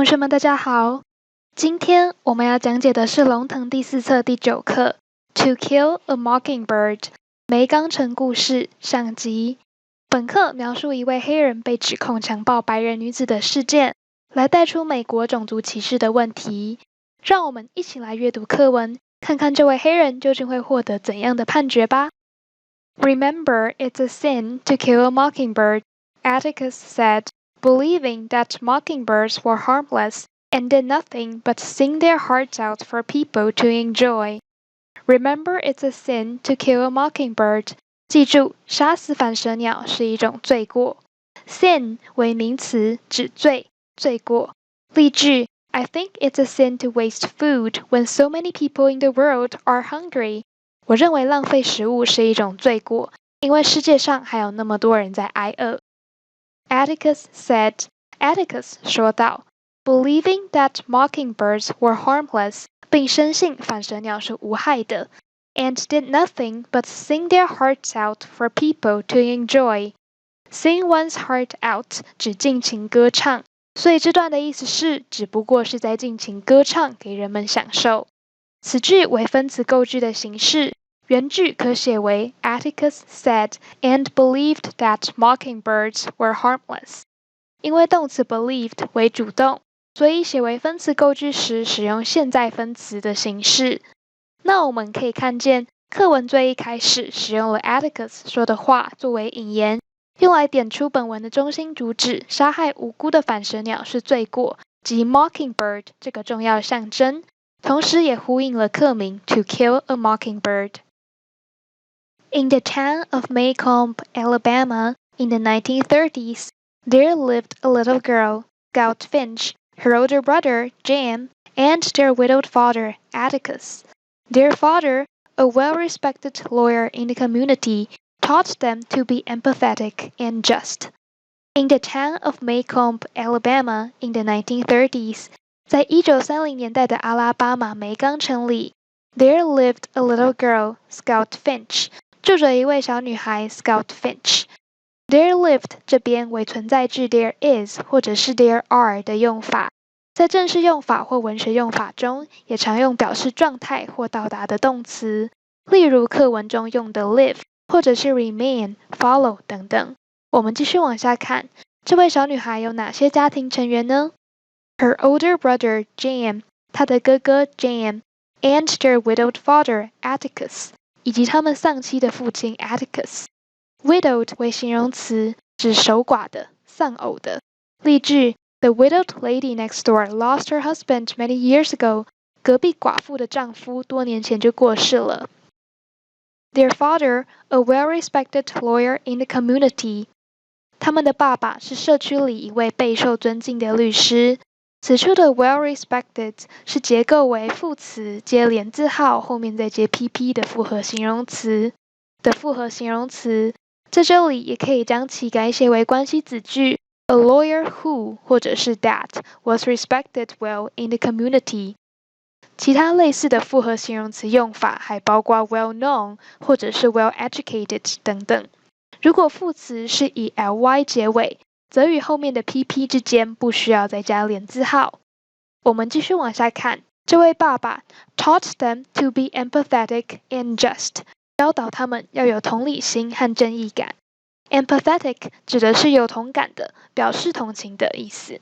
学们大家好，今天我们要讲解的是龙腾第4册第9课 To Kill a Mockingbird 梅冈城故事上集。本课描述一位黑人被指控强暴白人女子的事件，来带出美国种族歧视的问题。让我们一起来阅读课文，看看这位黑人究竟会获得怎样的判决吧。Remember, it's a sin to kill a mockingbird, Atticus said, believing that mockingbirds were harmless and did nothing but sing their hearts out for people to enjoy. Remember, it's a sin to kill a mockingbird. 记住，杀死反舌鸟是一种罪过。Sin 为名词，指罪、罪过。例句 I think it's a sin to waste food when so many people in the world are hungry. 我认为浪费食物是一种罪过，因为世界上还有那么多人在挨饿。Atticus said, Atticus 说道 believing that mockingbirds were harmless, 并深信反舌鸟是无害的 and did nothing but sing their hearts out for people to enjoy. Sing one's heart out 指尽情歌唱，所以这段的意思是只不过是在尽情歌唱给人们享受。此句为分词构句的形式，原句可写为 Atticus said and believed that mockingbirds were harmless. 因为动词 believed 为主动，所以写为分词构句时使用现在分词的形式。那我们可以看见课文最一开始使用了 Atticus 说的话作为引言，用来点出本文的中心主旨，杀害无辜的反舌鸟是罪过，即 Mockingbird 这个重要象征，同时也呼应了课名 To Kill a Mockingbird. In the town of Mockingbird, Alabama, in the 1930s, there lived a little girl, Scout Finch, her older brother, Jim, and their widowed father, Atticus. Their father, a well-respected lawyer in the community, taught them to be empathetic and just. In the town of Mockingbird, Alabama, in the 1930s, 在1930年代的阿拉巴马梅冈城里 there lived a little girl, Scout Finch, 住着一位小女孩 Scout Finch. There lived 这边为存在句 there is 或者是 there are 的用法，在正式用法或文学用法中也常用表示状态或到达的动词，例如课文中用的 live 或者是 remain, follow 等等。我们继续往下看，这位小女孩有哪些家庭成员呢？ Her older brother, Jim, 她的哥哥 Jim, and their widowed father, Atticus, 以及他们丧妻的父亲 Atticus。Widowed 为形容词，指守寡的、丧偶的。例句 The widowed lady next door lost her husband many years ago. 隔壁寡妇的丈夫多年前就过世了。Their father, a well-respected lawyer in the community. 他们的爸爸是社区里一位备受尊敬的律师。此处的 well-respected 是结构为副词接连字号后面再接 pp 的复合形容词。在这里也可以将其改写为关系子句 a lawyer who 或者是 that was respected well in the community. 其他类似的复合形容词用法还包括 well known 或者是 well educated 等等。如果副词是以 ly 结尾，则与后面的 pp 之间不需要再加连字号。我们继续往下看，这位爸爸 taught them to be empathetic and just. 教导他们要有同理心和正义感。Empathetic 指的是有同感的，表示同情的意思。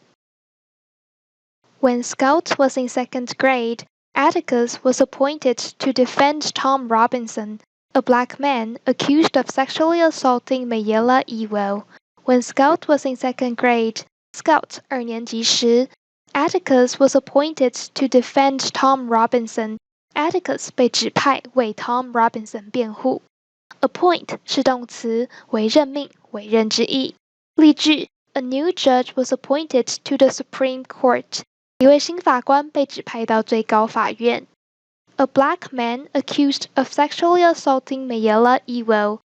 When Scout was in 2nd grade, Atticus was appointed to defend Tom Robinson, a black man accused of sexually assaulting Mayella Ewell. When Scout was in 2nd grade, Scout 2年级时 Atticus was appointed to defend Tom Robinson.Atticus 被指派为 Tom Robinson 辩护。Appoint 是动词，为任命、委任之意。例句 A new judge was appointed to the Supreme Court. 一位新法官被指派到最高法院。A black man accused of sexually assaulting Mayella Ewell.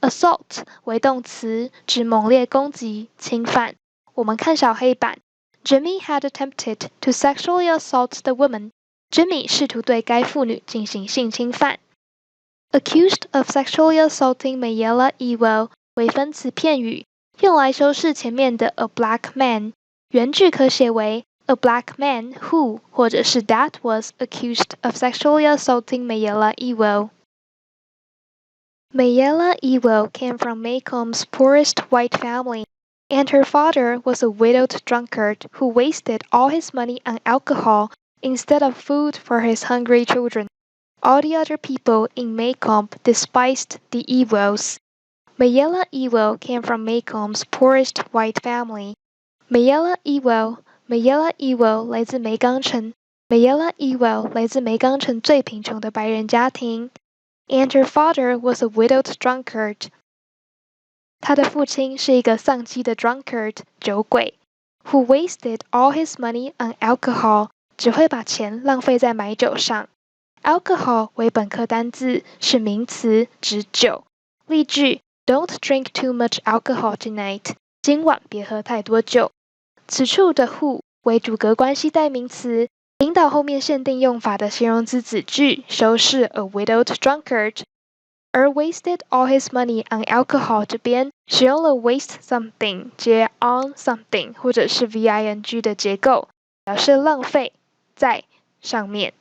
Assault 为动词，指猛烈攻击、侵犯。我们看小黑板 Jimmy had attempted to sexually assault the woman.Jimmy 试图对该妇女进行性侵犯。Accused of sexually assaulting Mayella Ewell 为分词片语，用来修饰前面的 a black man。原句可写为 a black man who 或者是 that was accused of sexually assaulting Mayella Ewell. Mayella Ewell came from Maycomb's poorest white family, and her father was a widowed drunkard who wasted all his money on alcohol instead of food for his hungry children. All the other people in Maycomb despised the Ewells. Mayella Ewell came from Maycomb's poorest white family. Mayella Ewell 来自梅冈城。Mayella Ewell 来自梅冈城最贫穷的白人家庭。And her father was a widowed drunkard. 她的父亲是一个丧妻的 drunkard 酒鬼 ，who wasted all his money on alcohol. 只会把钱浪费在买酒上。Alcohol 为本课单字，是名词，指酒。例句 ：Don't drink too much alcohol tonight. 今晚别喝太多酒。此处的 who 为主格关系代名词，引导后面限定用法的形容词子句修饰 a widowed drunkard。而 wasted all his money on alcohol 这边使用了 waste something 接 on something 或者是 VING 的结构，表示浪费在上面。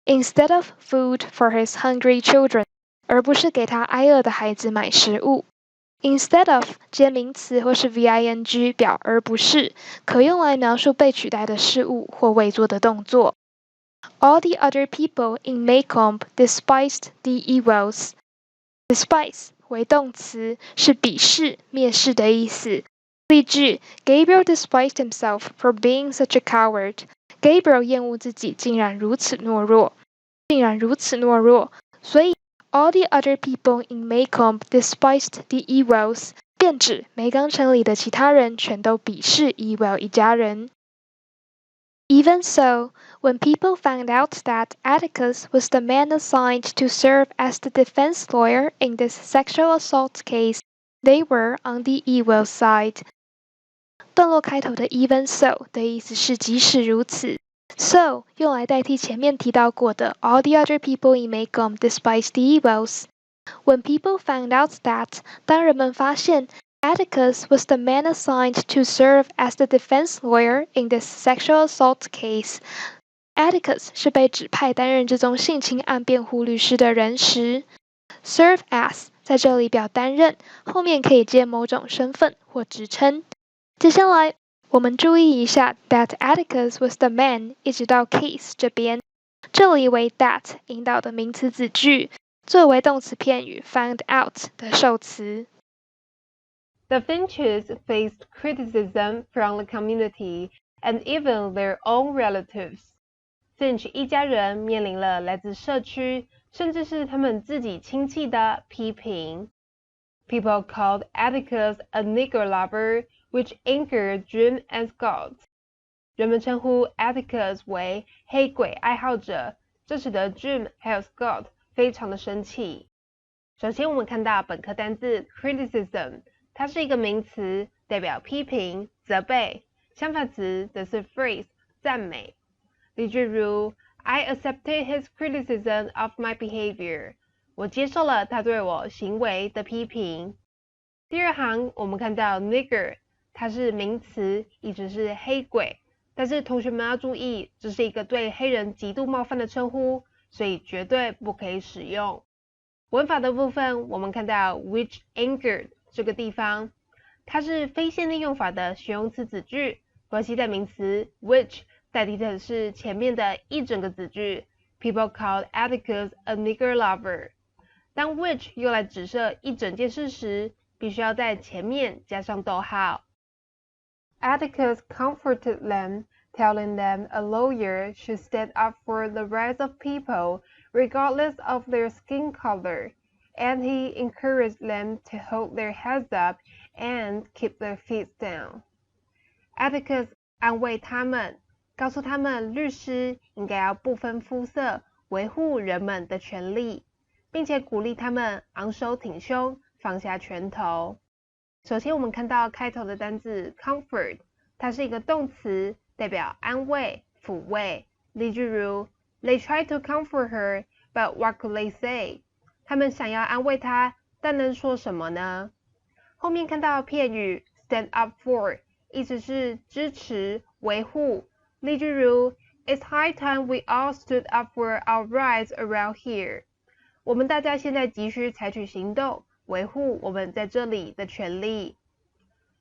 Instead of food for his hungry children， 而不是给他挨饿的孩子买食物。Instead of 接名词或是 VING 表而不是，可用来描述被取代的事物或未做的动作。All the other people in Maycomb despised the Ewells. Despise 为动词，是鄙视、蔑视的意思。例句 Gabriel despised himself for being such a coward. Gabriel 厌恶自己竟然如此懦弱，所以 all the other people in Maycomb despised the Ewells， 便指梅冈城里的其他人全都鄙视 Ewell 一家人。Even so, when people found out that Atticus was the man assigned to serve as the defense lawyer in this sexual assault case, they were on the Ewell side. 段落开头的 even so 的意思是即使如此 ，so 用来代替前面提到过的 all the other people in Maycomb despised the Ewells. When people found out that 当人们发现 Atticus was the man assigned to serve as the defense lawyer in this sexual assault case. Atticus 是被指派担任这宗性侵案辩护律师的人时 ，serve as 在这里表担任，后面可以接某种身份或职称。接下来我们注意一下 that Atticus was the man 一直到 case 这边，这里为 that 引导的名词子句，作为动词片语 found out 的受词。The Finches faced criticism from the community and even their own relatives. Finch 一家人面临了来自社区，甚至是他们自己亲戚的批评。People called Atticus a nigger lover, which angered Jim and Scott. 人们称呼 Atticus 为黑鬼爱好者，这使得 Jim 还有 Scott 非常的生气。首先我们看到本课单字 criticism， 它是一个名词，代表批评、责备，相反词则是 phrase 赞美。例句如 I accepted his criticism of my behavior. 我接受了他对我行为的批评。第二行我们看到 nigger， 它是名词，意思是黑鬼，但是同学们要注意，这是一个对黑人极度冒犯的称呼，所以绝对不可以使用。文法的部分我们看到 which angered 这个地方，它是非限定用法的形容词子句，关系代名词 which 代替的是前面的一整个子句 People called Atticus a nigger lover。 当 which 用来指涉一整件事时，必须要在前面加上逗号。 Atticus comforted them, telling them a lawyer should stand up for the rights of people regardless of their skin color, and he encouraged them to hold their heads up and keep their feet down. Atticus 安慰他们，告诉他们律师应该要不分肤色，维护人们的权利，并且鼓励他们昂首挺胸，放下拳头。首先我们看到开头的单字 comfort， 它是一个动词，代表安慰、抚慰。例句如 They tried to comfort her, but what could they say? 他们想要安慰她，但能说什么呢？后面看到片语 stand up for， 意思是支持、维护，例句如 It's high time we all stood up for our rights around here. 我们大家现在急需采取行动，维护我们在这里的权利。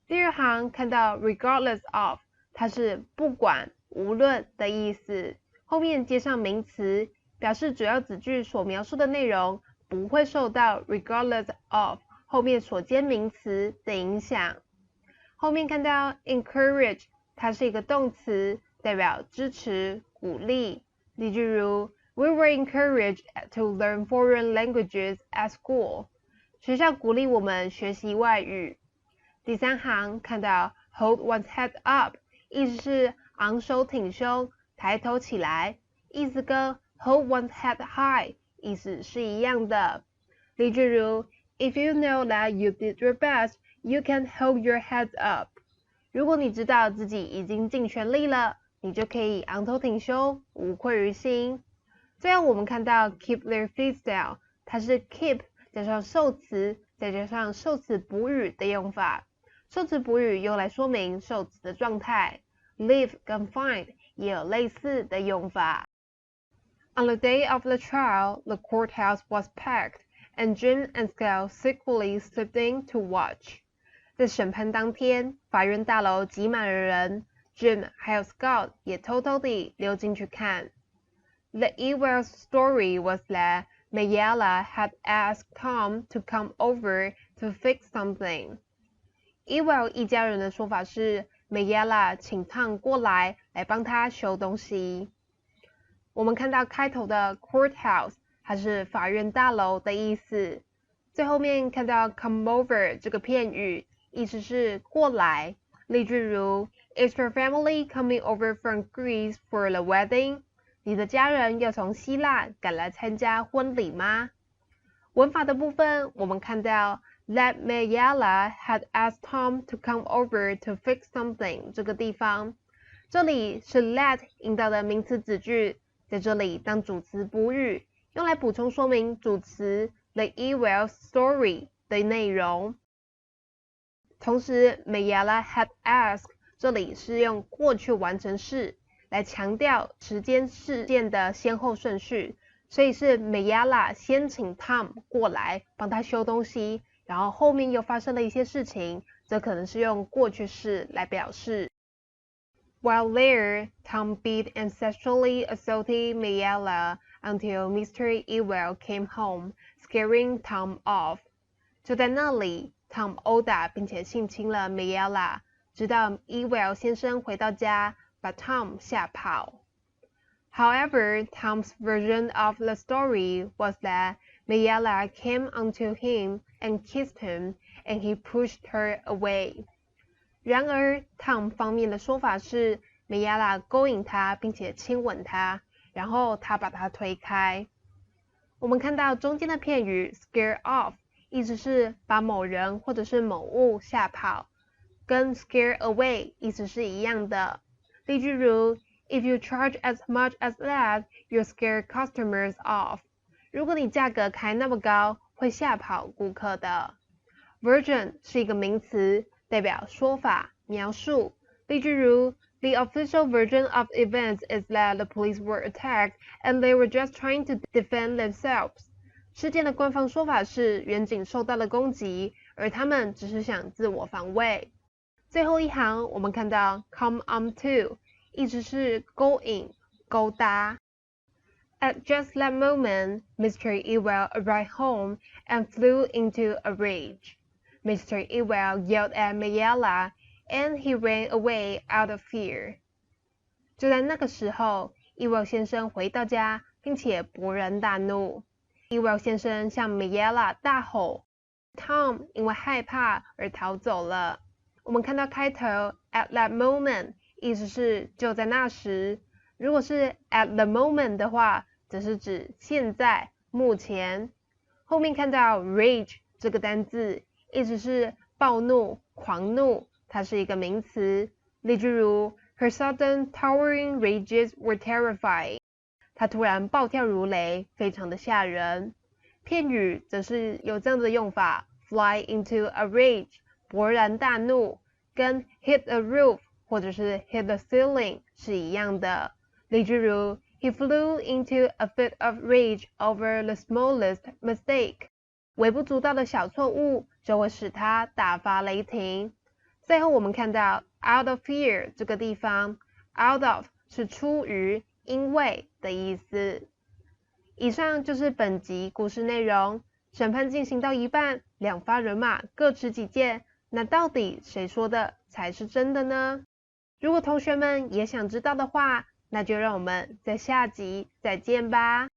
第二行看到 regardless of， 它是不管、无论的意思，后面接上名词，表示主要子句所描述的内容不会受到 regardless of 后面所接名词的影响。后面看到 encourage， 它是一个动词，代表支持、鼓励。例句如 We were encouraged to learn foreign languages at school. 学校鼓励我们学习外语。第三行看到 hold one's head up， 意思是昂首挺胸，抬头起来，意思跟 hold one's head high 意思是一样的。例句如 If you know that you did your best, you can hold your head up. 如果你知道自己已经尽全力了，你就可以昂头挺胸，无愧于心。最后我们看到 keep their feet down， 它是 keep 加上受词，再加上受词补语的用法。受词补语用来说明受词的状态。Live 跟 find 也有类似的用法。On the day of the trial, the courthouse was packed, and Jim and Scout secretly slipped in to watch. 在审判当天，法院大楼挤满了人 ，Jim 还有 Scout 也偷偷地溜进去看。The Ewell's story was that Mayella had asked Tom to come over to fix something. Ewell 一家人的说法是 Mayella 请 Tom 过来帮他修东西。我们看到开头的 courthouse， 它是法院大楼的意思。最后面看到 come over 这个片语，意思是过来。例句如 Is your family coming over from Greece for the wedding? 你的家人要从希腊赶来参加婚礼吗？文法的部分，我们看到 that Mayella had asked Tom to come over to fix something 这个地方，这里是 that 引导的名词子句，在这里当主词补语，用来补充说明主词 the Ewell's story 的内容。同时 Mayella had asked 这里是用过去完成式来强调时间事件的先后顺序，所以是 Mayella 先请 Tom 过来帮他修东西，然后后面又发生了一些事情，则可能是用过去式来表示。While there, Tom beat and sexually assaulted Mayella until Mr. Ewell came home, scaring Tom off. 就在那里 ，Tom 殴打并且性侵了 Mayella， 直到 Ewell 先生回到家，把 Tom 吓跑。However, Tom's version of the story was that Mayella came onto him and kissed him, and he pushed her away. 然而 Tom 方面的说法是 Mayella 勾引他并且亲吻他，然后他把他推开。我们看到中间的片语 scare off， 意思是把某人或者是某物吓跑，跟 scare away 意思是一样的。例句如 If you charge as much as that, you'll scare customers off. 如果你价格开那么高，会吓跑顾客的。Version 是一个名词，代表说法、描述。例句如 The official version of events is that the police were attacked and they were just trying to defend themselves. 事件的官方说法是远警受到了攻击，而他们只是想自我防卫。最后一行我们看到 come onto， 意思是勾引、勾搭。At just that moment, Mr. Ewell arrived home and flew into a rage. Mr. Ewell yelled at Mayella, and he ran away out of fear. 就在那个时候 ，Ewell 先生回到家，并且勃然大怒。Ewell 先生向 Mayella 大吼 ，Tom 因为害怕而逃走了。我们看到开头 at that moment， 意思是就在那时。如果是 at the moment 的话，则是指现在、目前。后面看到 rage 这个单字，意思是暴怒、狂怒，它是一个名词。例句如 Her sudden towering rages were terrifying. 她突然暴跳如雷，非常的吓人。片语则是有这样的用法 fly into a rage， 勃然大怒，跟 hit a roof 或者是 hit the ceiling 是一样的。例句如 He flew into a fit of rage over the smallest mistake. 微不足道的小错误就会使他大发雷霆。最后我们看到 out of fear 这个地方 out of 是出于因为的意思。以上就是本集故事内容。审判进行到一半，两发人马各持己见，那到底谁说的才是真的呢？如果同学们也想知道的话，那就让我们在下集再见吧。